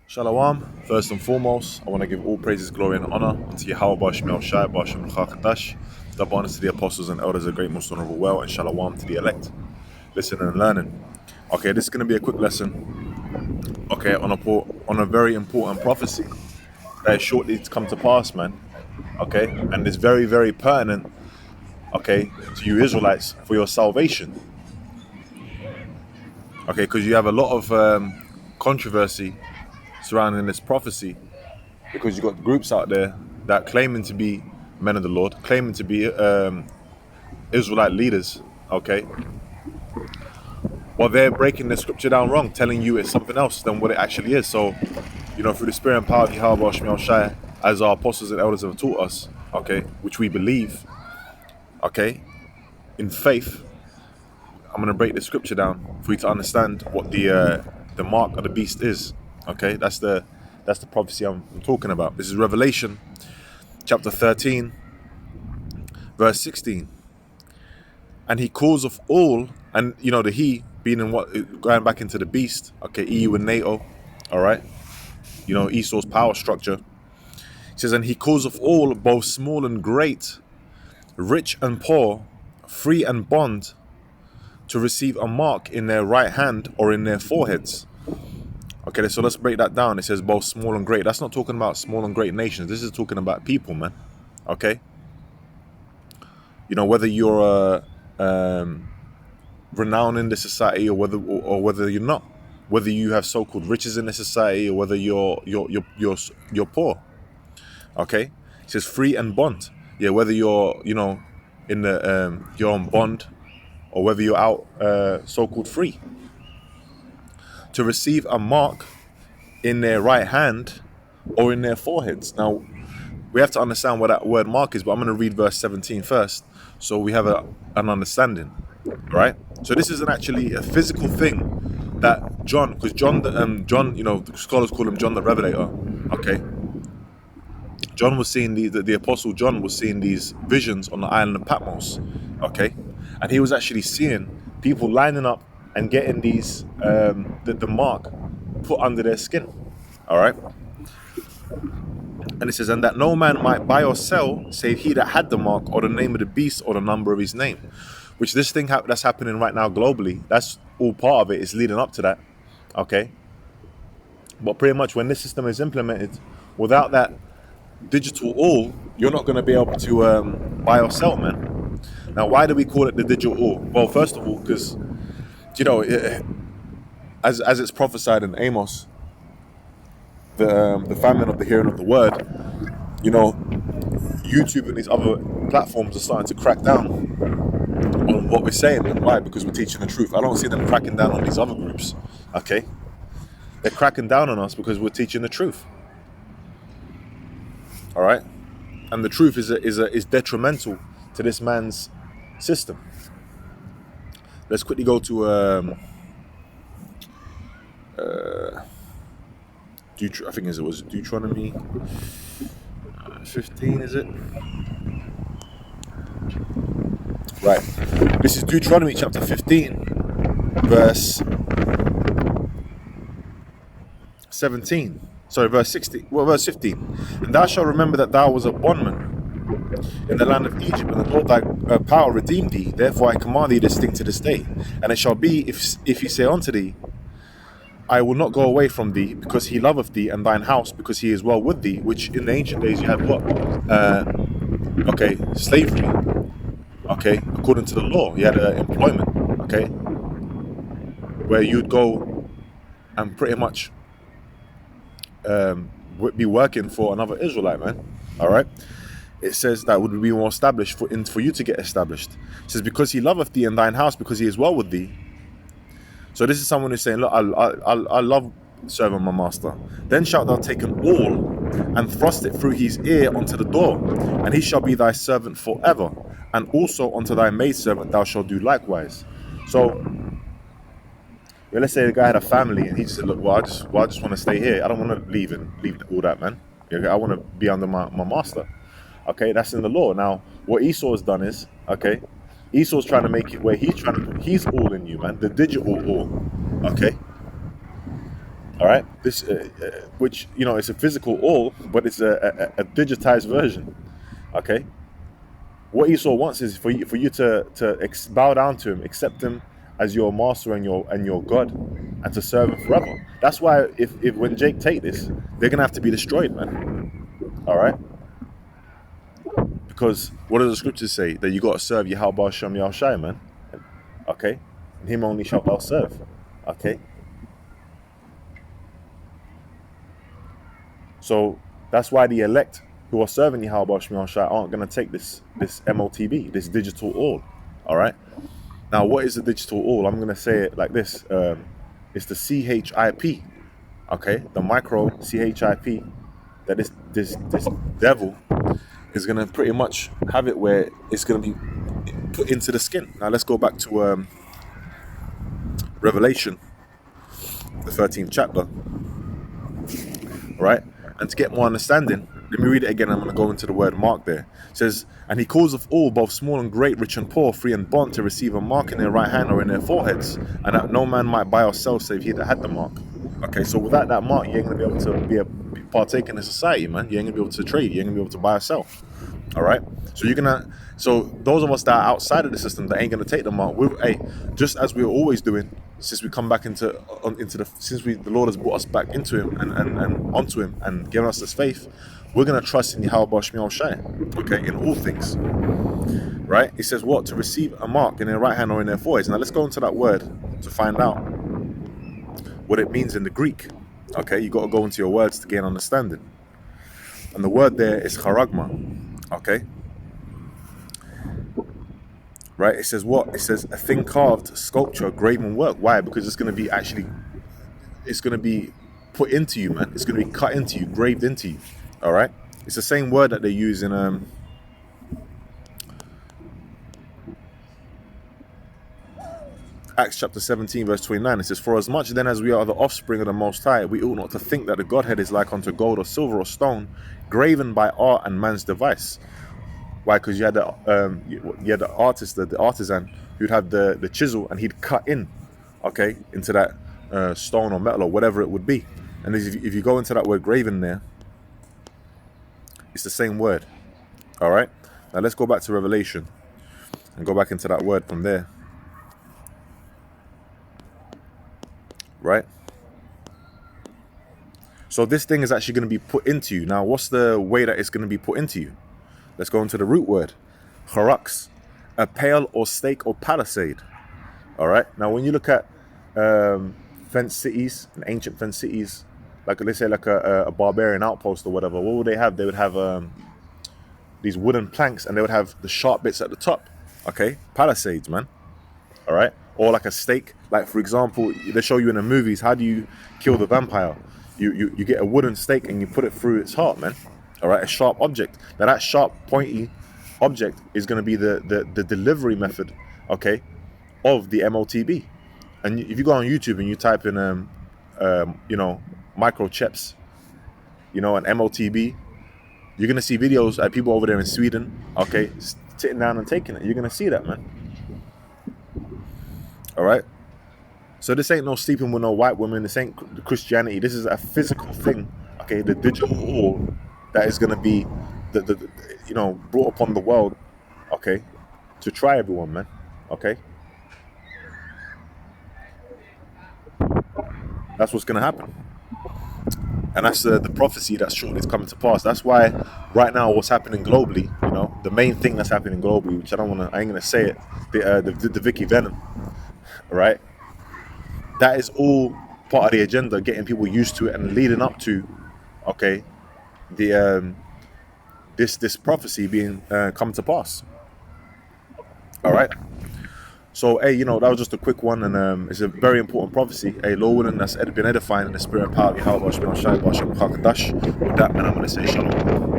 Shalom. First and foremost, I want to give all praises, glory, and honor unto Yahweh Bashmiel Shai, Bashem Chakadash, double honors to the apostles and elders of great most honorable well, and shalom to the elect. Listening and learning. Okay, this is going to be a quick lesson. Okay, on a very important prophecy that is shortly to come to pass, man. Okay, and it's very, very pertinent. Okay, to you Israelites for your salvation. Okay, because you have a lot of controversy surrounding this prophecy, because you've got groups out there that claiming to be men of the Lord, claiming to be Israelite leaders, okay? Well, they're breaking the scripture down wrong, telling you it's something else than what it actually is. So, through the spirit and power of Yahweh Shemiel Shai, as our apostles and elders have taught us, okay, which we believe, okay, in faith, I'm going to break the scripture down for you to understand what the mark of the beast is, okay? That's the prophecy I'm talking about. This is Revelation chapter 13, verse 16. And he calls of all, and the he being in what, going back into the beast, okay, EU and NATO, all right, Esau's power structure. He says, and he calls of all, both small and great, rich and poor, free and bond, to receive a mark in their right hand or in their foreheads. Okay, so let's break that down. It says both small and great. That's not talking about small and great nations. This is talking about people, man. Okay, whether you're renowned in the society or whether you're not, whether you have so-called riches in the society or whether you're poor. Okay, it says free and bond. Yeah, whether you're in the you're on bond or whether you're out so-called free, to receive a mark in their right hand or in their foreheads. Now we have to understand what that word mark is, but I'm going to read verse 17 first, so we have an understanding, right? So this isn't actually a physical thing that John, because John, the scholars call him John the Revelator. Okay, John was seeing the apostle John was seeing these visions on the island of Patmos. Okay, and he was actually seeing people lining up and getting these the mark put under their skin. All right. And it says, and that no man might buy or sell, save he that had the mark, or the name of the beast, or the number of his name. Which this thing that's happening right now globally, that's all part of it. It's leading up to that. Okay. But pretty much when this system is implemented, without that digital all, you're not going to be able to buy or sell, man. Now, why do we call it the digital all? Well, first of all, because, as it's prophesied in Amos, the famine of the hearing of the word, YouTube and these other platforms are starting to crack down on what we're saying. And why? Because we're teaching the truth. I don't see them cracking down on these other groups. Okay, they're cracking down on us because we're teaching the truth. All right, and the truth is detrimental to this man's system. Let's quickly go to I think it was Deuteronomy 15, is it? Right. This is Deuteronomy chapter 15, verse 17. Sorry, verse 16. Well, verse 15. And thou shalt remember that thou was a bondman in the land of Egypt, and the Lord thy power redeemed thee. Therefore I command thee this thing to this day. And it shall be, if he say unto thee, I will not go away from thee, because he loveth thee, and thine house, because he is well with thee. Which in the ancient days you had what? Slavery. Okay, according to the law, you had employment. Okay, where you'd go and pretty much be working for another Israelite, man. All right. It says that would be more established for you to get established. It says, because he loveth thee and thine house, because he is well with thee. So this is someone who's saying, look, I love serving my master. Then shalt thou take an awl and thrust it through his ear unto the door, and he shall be thy servant forever. And also unto thy maidservant thou shalt do likewise. So, let's say the guy had a family and he just said, look, I just want to stay here. I don't want to leave all that, man. I want to be under my master. Okay, that's in the law. Now, what Esau has done is, okay, Esau's trying to make it where he's trying to put his all in you, man. The digital all. Okay. All right, this which it's a physical all, but it's a digitized version. Okay, what Esau wants is for you to bow down to him, accept him as your master and your God, and to serve him forever. That's why if when Jake take this, they're gonna have to be destroyed, man. All right, because what do the scriptures say? That you got to serve Yahweh Shem Yahushai, man. Okay, and him only shalt thou serve. Okay, so that's why the elect who are serving Yahweh Shem Yahushai aren't gonna take this MOTB, this digital all. All right. Now, what is the digital all? I'm going to say it like this. It's the CHIP, okay? The micro CHIP that this devil is going to pretty much have it where it's going to be put into the skin. Now, let's go back to Revelation, the 13th chapter, right? And to get more understanding, let me read it again. I'm going to go into the word mark there. It says, and he calls of all, both small and great, rich and poor, free and bond, to receive a mark in their right hand or in their foreheads, and that no man might buy or sell save he that had the mark. Okay, so without that mark, you ain't going to be able to be partake in the society, man. You ain't going to be able to trade. You ain't going to be able to buy or sell. All right? So those of us that are outside of the system that ain't going to take the mark, just as we're always doing, since we come back the Lord has brought us back into him and onto him and given us this faith, we're going to trust in Yahweh Shmi Shai, okay, in all things, right? It says what? To receive a mark in their right hand or in their foreheads. Now let's go into that word to find out what it means in the Greek. Okay, you got to go into your words to gain understanding. And the word there is charagma, okay? Right, it says what? It says a thing carved, sculpture, graven work. Why? Because it's going to be put into you, man. It's going to be cut into you, graved into you. All right? It's the same word that they use in Acts chapter 17, verse 29. It says, for as much then as we are the offspring of the Most High, we ought not to think that the Godhead is like unto gold or silver or stone, graven by art and man's device. Why? Because you had the artist, the artisan, who'd have the chisel and he'd cut in, okay, into that stone or metal or whatever it would be. And if you go into that word graven there, it's the same word. All right. Now let's go back to Revelation and go back into that word from there. Right. So this thing is actually going to be put into you. Now, what's the way that it's going to be put into you? Let's go into the root word, charux, a pale or stake or palisade. All right. Now, when you look at fenced cities and ancient fenced cities, like let's say like a barbarian outpost or whatever, what would they have? They would have these wooden planks, and they would have the sharp bits at the top. Okay, palisades, man. All right. Or like a stake. Like for example, they show you in the movies, how do you kill the vampire? You get a wooden stake and you put it through its heart, man. All right, a sharp object. Now that sharp, pointy object is going to be the delivery method, okay, of the MOTB. And if you go on YouTube and you type in, microchips, an MOTB, you're going to see videos of people over there in Sweden, okay, sitting down and taking it. You're going to see that, man. All right. So this ain't no sleeping with no white women. This ain't Christianity. This is a physical thing, okay, the digital all that is going to be brought upon the world, okay, to try everyone, man, okay. That's what's going to happen, and that's the prophecy that's shortly coming to pass. That's why right now what's happening globally, the main thing that's happening globally, which I ain't going to say it, the Vicky Venom, right? That is all part of the agenda, getting people used to it and leading up to, okay, the this prophecy being come to pass. All right. So, hey, that was just a quick one, and it's a very important prophecy. Hey, Lord willing, that's been edifying in the spirit and power of Yahweh. With that, man, I'm going to say shalom.